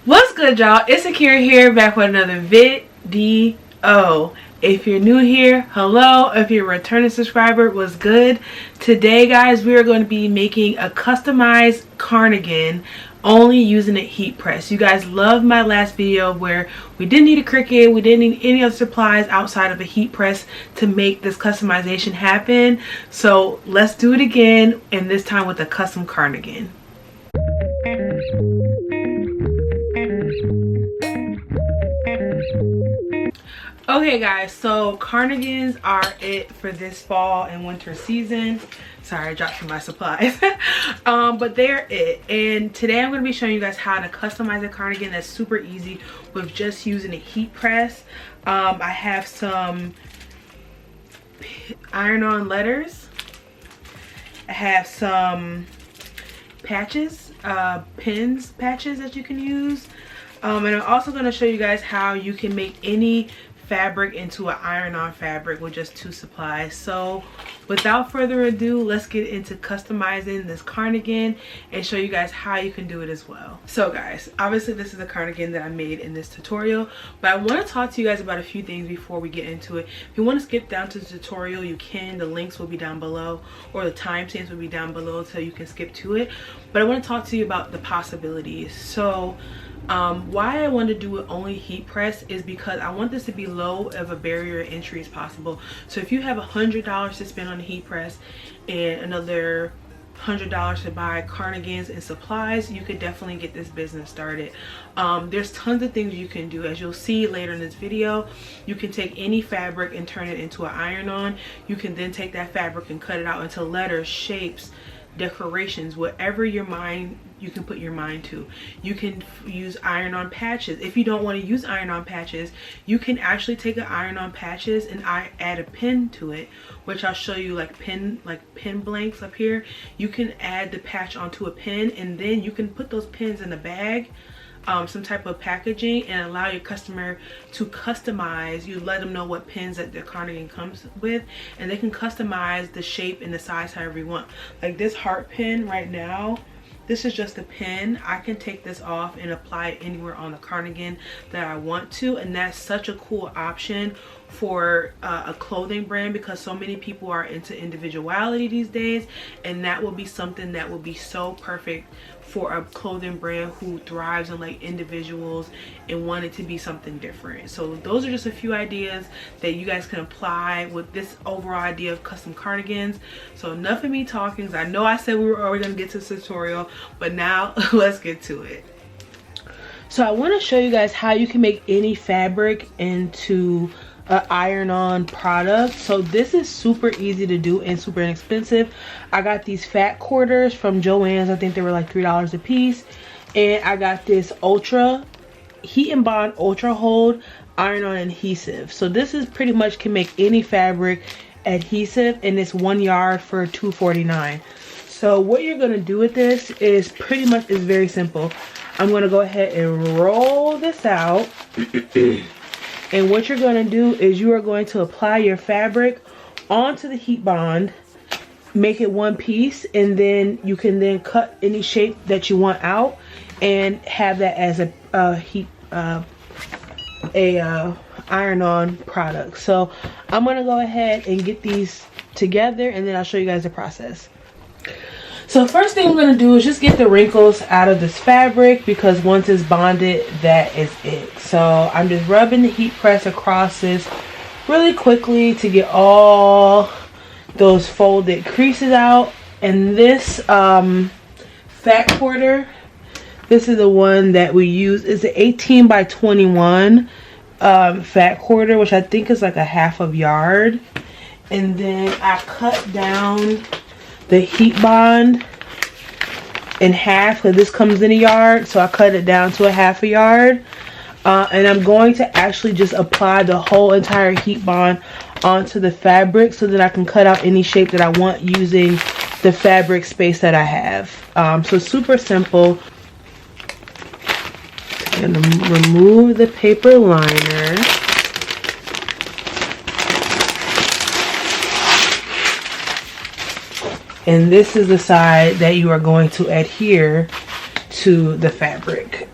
What's good, y'all? It's Akira here, back with another video. If you're new here, hello. If you're a returning subscriber, what's good? Today, guys, we are going to be making a customized cardigan only using a heat press. You guys loved my last video where we didn't need a Cricut, we didn't need any other supplies outside of a heat press to make this customization happen. So let's do it again, and this time with a custom cardigan. Okay guys, so cardigans are it for this fall and winter season. Sorry, I dropped some of my supplies. But they're it. And today I'm going to be showing you guys how to customize a cardigan that's super easy with just using a heat press. I have some iron-on letters. I have some patches, patches that you can use. And I'm also going to show you guys how you can make any fabric into an iron-on fabric with just 2 supplies. So without further ado, let's get into customizing this cardigan and show you guys how you can do it as well. So guys, obviously this is a cardigan that I made in this tutorial, but I want to talk to you guys about a few things before we get into it. If you want to skip down to the tutorial, you can. The links will be down below, or the timestamps will be down below, so you can skip to it. But I want to talk to you about the possibilities. So why I want to do it only heat press is because I want this to be low of a barrier of entry as possible. So if you have $100 to spend on a heat press and another $100 to buy cardigans and supplies, you could definitely get this business started. There's tons of things you can do. As you'll see later in this video, you can take any fabric and turn it into an iron-on. You can then take that fabric and cut it out into letters, shapes, decorations, whatever your mind, you can put your mind to. You can use iron-on patches. If you don't want to use iron-on patches, you can actually take an iron-on patches and add a pin to it, which I'll show you, like pin blanks up here. You can add the patch onto a pin, and then you can put those pins in a bag, some type of packaging, and allow your customer to customize. You let them know what pins that the cardigan comes with, and they can customize the shape and the size however you want. Like this heart pin right now, this is just a pin. I can take this off and apply it anywhere on the cardigan that I want to, and that's such a cool option for a clothing brand, because so many people are into individuality these days, and that will be something that will be so perfect for a clothing brand who thrives on like individuals and want it to be something different. So those are just a few ideas that you guys can apply with this overall idea of custom cardigans. So enough of me talking, because I know I said we were already going to get to this tutorial, but now let's get to it. So I want to show you guys how you can make any fabric into an iron-on product. So this is super easy to do and super inexpensive. I got these fat quarters from Joann's. I think they were like $3 a piece, and I got this ultra heat and bond ultra hold iron-on adhesive. So this is pretty much can make any fabric adhesive, and it's 1 yard for $2.49. So what you're going to do with this is pretty much is very simple. I'm going to go ahead and roll this out. And what you're going to do is you are going to apply your fabric onto the heat bond, make it one piece, and then you can then cut any shape that you want out and have that as a iron-on product. So I'm going to go ahead and get these together, and then I'll show you guys the process. So first thing I'm going to do is just get the wrinkles out of this fabric, because once it's bonded, that is it. So I'm just rubbing the heat press across this really quickly to get all those folded creases out. And this fat quarter, this is the one that we use. It's an 18 by 21 fat quarter, which I think is like a ½ yard. And then I cut down the heat bond in half, because this comes in a yard, so I cut it down to a ½ yard. And I'm going to actually just apply the whole entire heat bond onto the fabric so that I can cut out any shape that I want using the fabric space that I have. So super simple. I'm going to remove the paper liner. And this is the side that you are going to adhere to the fabric.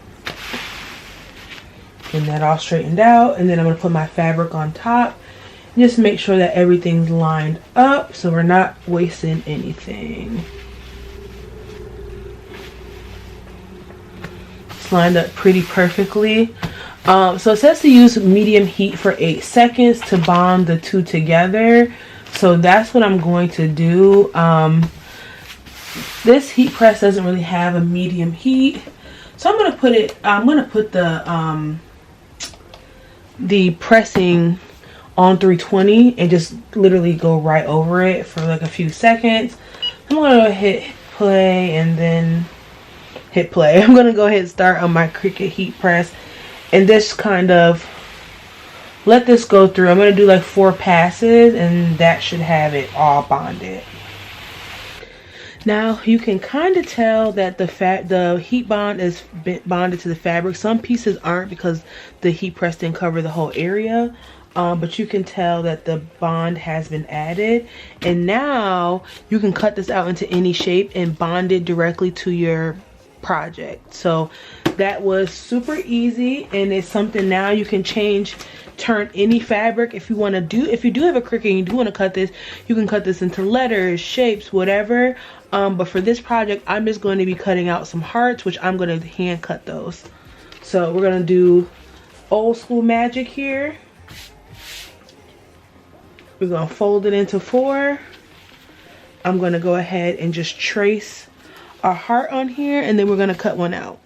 And that all straightened out, and then I'm going to put my fabric on top. Just make sure that everything's lined up so we're not wasting anything. It's lined up pretty perfectly. So it says to use medium heat for 8 seconds to bond the two together. So that's what I'm going to do. This heat press doesn't really have a medium heat. So I'm going to put the pressing on 320 and just literally go right over it for like a few seconds. I'm going to hit play and then hit play. I'm going to go ahead and start on my Cricut heat press and just kind of let this go through. I'm going to do like 4 passes and that should have it all bonded. Now you can kind of tell that the heat bond is bonded to the fabric. Some pieces aren't because the heat press didn't cover the whole area. But you can tell that the bond has been added. And now you can cut this out into any shape and bond it directly to your project. So that was super easy, and it's something now you can turn any fabric if you want to do. If you do have a Cricut and you do want to cut this, you can cut this into letters, shapes, whatever. But for this project, I'm just going to be cutting out some hearts, which I'm going to hand cut those. So we're going to do old school magic here. We're going to fold it into 4. I'm going to go ahead and just trace a heart on here, and then we're going to cut one out.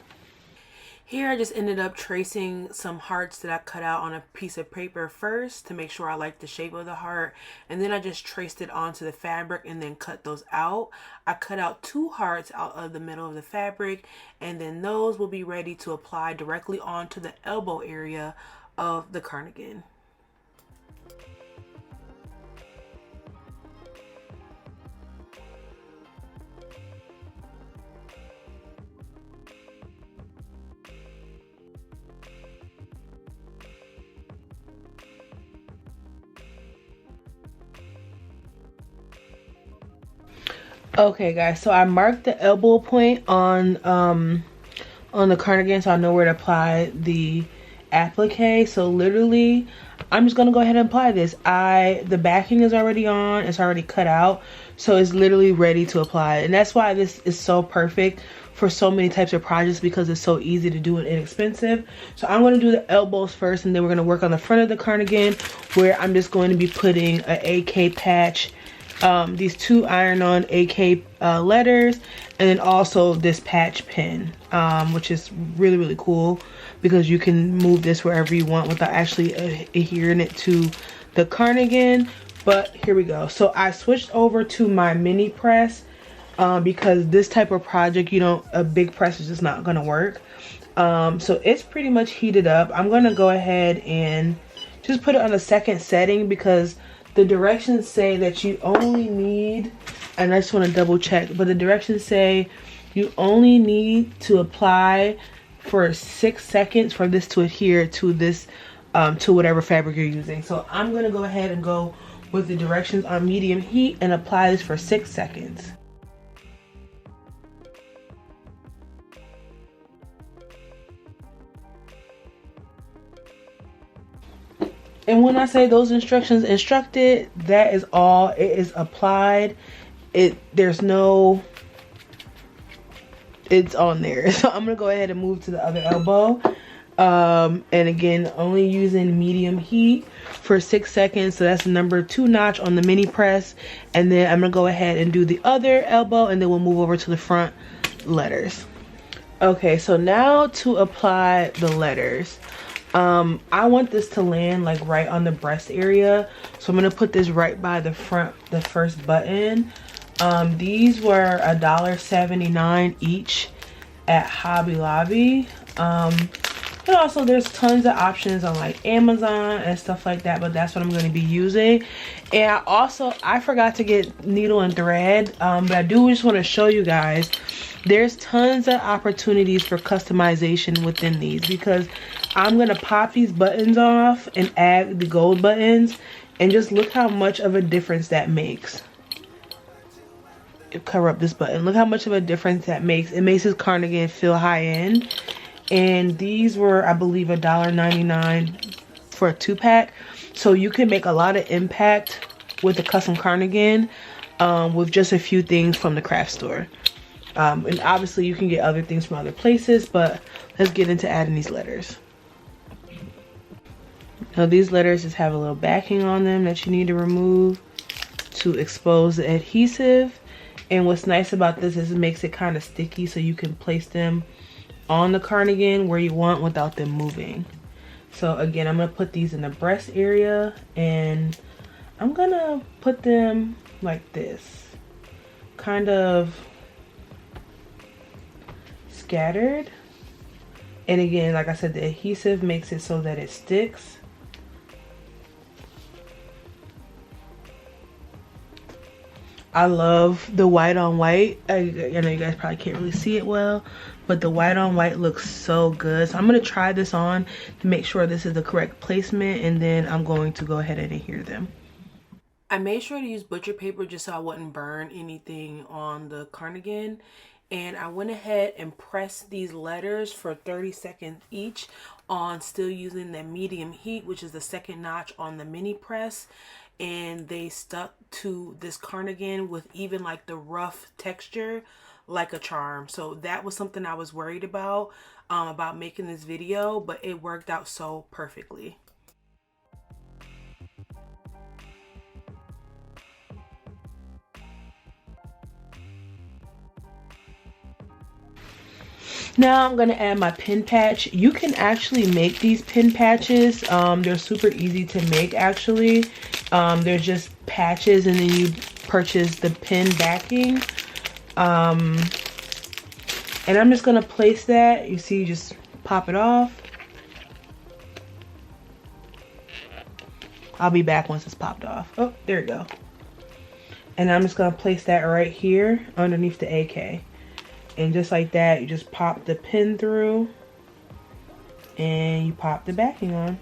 Here I just ended up tracing some hearts that I cut out on a piece of paper first to make sure I like the shape of the heart, and then I just traced it onto the fabric and then cut those out. I cut out 2 hearts out of the middle of the fabric, and then those will be ready to apply directly onto the elbow area of the cardigan. Okay guys, so I marked the elbow point on the cardigan so I know where to apply the applique. So literally I'm just gonna go ahead and apply this. The backing is already on, it's already cut out, so it's literally ready to apply. And that's why this is so perfect for so many types of projects, because it's so easy to do and inexpensive. So I'm going to do the elbows first, and then we're going to work on the front of the cardigan, where I'm just going to be putting an AK patch, these 2 iron-on AK letters, and then also this patch pin, which is really, really cool because you can move this wherever you want without actually adhering it to the cardigan. But here we go. So I switched over to my mini press because this type of project, a big press is just not going to work. So it's pretty much heated up. I'm going to go ahead and just put it on a second setting because the directions say that you only need, and I just want to double check, but the directions say you only need to apply for 6 seconds for this to adhere to this, to whatever fabric you're using. So I'm going to go ahead and go with the directions on medium heat and apply this for 6 seconds. And when I say those instructions instructed, that is all. It is applied. There's no, it's on there. So I'm gonna go ahead and move to the other elbow. And again, only using medium heat for 6 seconds. So that's the number 2 notch on the mini press. And then I'm gonna go ahead and do the other elbow, and then we'll move over to the front letters. Okay, so now to apply the letters. I want this to land like right on the breast area, so I'm gonna put this right by the first button. These were $1.79 each at Hobby Lobby. But also there's tons of options on like Amazon and stuff like that, but that's what I'm going to be using. And I forgot to get needle and thread, but I do just want to show you guys there's tons of opportunities for customization within these, because I'm going to pop these buttons off and add the gold buttons, and just look how much of a difference that makes. Cover up this button. Look how much of a difference that makes. It makes this cardigan feel high end. and these were, I believe, $1.99 for a 2-pack. So you can make a lot of impact with a custom cardigan with just a few things from the craft store. And obviously you can get other things from other places, but let's get into adding these letters. Now these letters just have a little backing on them that you need to remove to expose the adhesive. And what's nice about this is it makes it kind of sticky, so you can place them on the cardigan where you want without them moving. So again, I'm gonna put these in the breast area, and I'm gonna put them like this, kind of scattered. And again, like I said, the adhesive makes it so that it sticks. I love the white on white. I know you guys probably can't really see it well, but the white on white looks so good. So I'm going to try this on to make sure this is the correct placement, and then I'm going to go ahead and adhere them. I made sure to use butcher paper just so I wouldn't burn anything on the cardigan. And I went ahead and pressed these letters for 30 seconds each on still using the medium heat, which is the second notch on the mini press. And they stuck to this cardigan with even like the rough texture like a charm. So that was something I was worried about making this video, but it worked out so perfectly. Now I'm going to add my pin patch. You can actually make these pin patches. They're super easy to make actually. They're just patches, and then you purchase the pin backing. And I'm just going to place that. You see, just pop it off. I'll be back once it's popped off. Oh, there we go. And I'm just going to place that right here underneath the AK. And just like that, you just pop the pin through and you pop the backing on.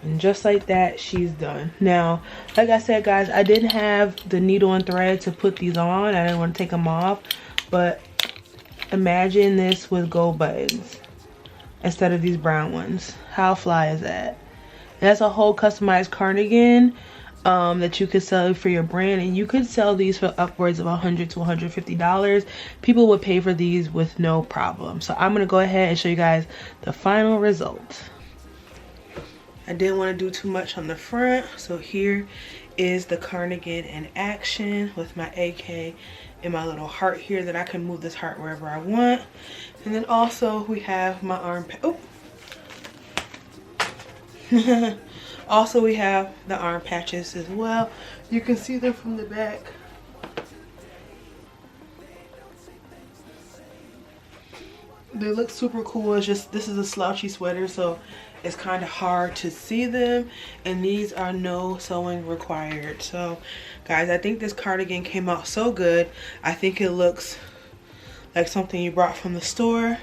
And just like that, she's done. Now, like I said, guys, I didn't have the needle and thread to put these on. I didn't want to take them off. But imagine this with gold buttons instead of these brown ones. How fly is that? That's a whole customized cardigan that you could sell for your brand, and you could sell these for upwards of $100 to $150. People would pay for these with no problem. So I'm gonna go ahead and show you guys the final result. I didn't want to do too much on the front, so here is the cardigan in action with my AK and my little heart here that I can move this heart wherever I want. And then also we have my arm also we have the arm patches as well. You can see them from the back. They look super cool. It's just, this is a slouchy sweater, so it's kind of hard to see them, and these are no sewing required. So guys, I think this cardigan came out so good. I think it looks like something you brought from the store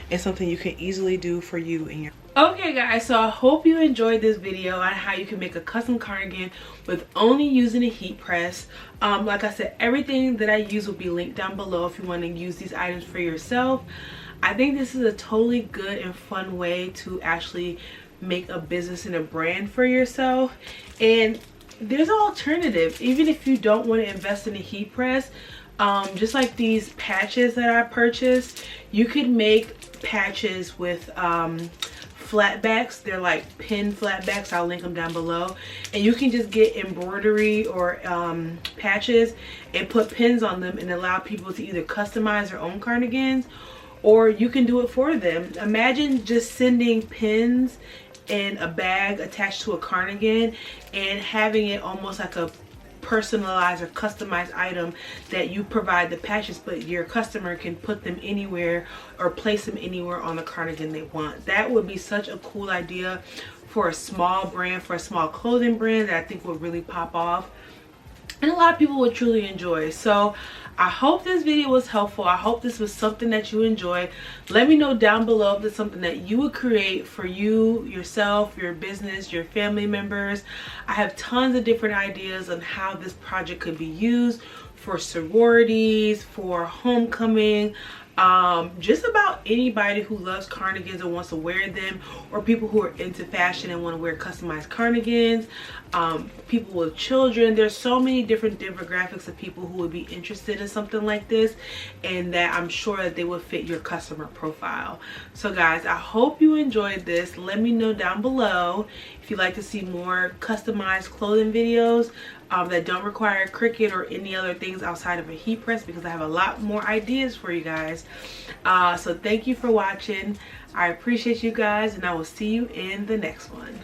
and something you can easily do for you and your... Okay guys, so I hope you enjoyed this video on how you can make a custom cardigan with only using a heat press. Like I said, everything that I use will be linked down below if you want to use these items for yourself. I think this is a totally good and fun way to actually make a business and a brand for yourself. And there's an alternative. Even if you don't want to invest in a heat press, just like these patches that I purchased, you could make patches with flatbacks. They're like pin flatbacks. I'll link them down below, and you can just get embroidery or patches and put pins on them and allow people to either customize their own cardigans, or you can do it for them. Imagine just sending pins in a bag attached to a cardigan and having it almost like a personalized or customized item that you provide the patches, but your customer can put them anywhere or place them anywhere on the cardigan they want. That would be such a cool idea for a small brand, for a small clothing brand, that I think would really pop off. and a lot of people would truly enjoy. So I hope this video was helpful. I hope this was something that you enjoyed. Let me know down below if it's something that you would create for you, yourself, your business, your family members. I have tons of different ideas on how this project could be used for sororities, for homecoming, just about anybody who loves cardigans and wants to wear them, or people who are into fashion and want to wear customized cardigans, people with children. There's so many different demographics of people who would be interested in something like this, and that I'm sure that they would fit your customer profile. So guys, I hope you enjoyed this. Let me know down below if you'd like to see more customized clothing videos that don't require Cricut or any other things outside of a heat press, because I have a lot more ideas for you guys. So thank you for watching. I appreciate you guys, and I will see you in the next one.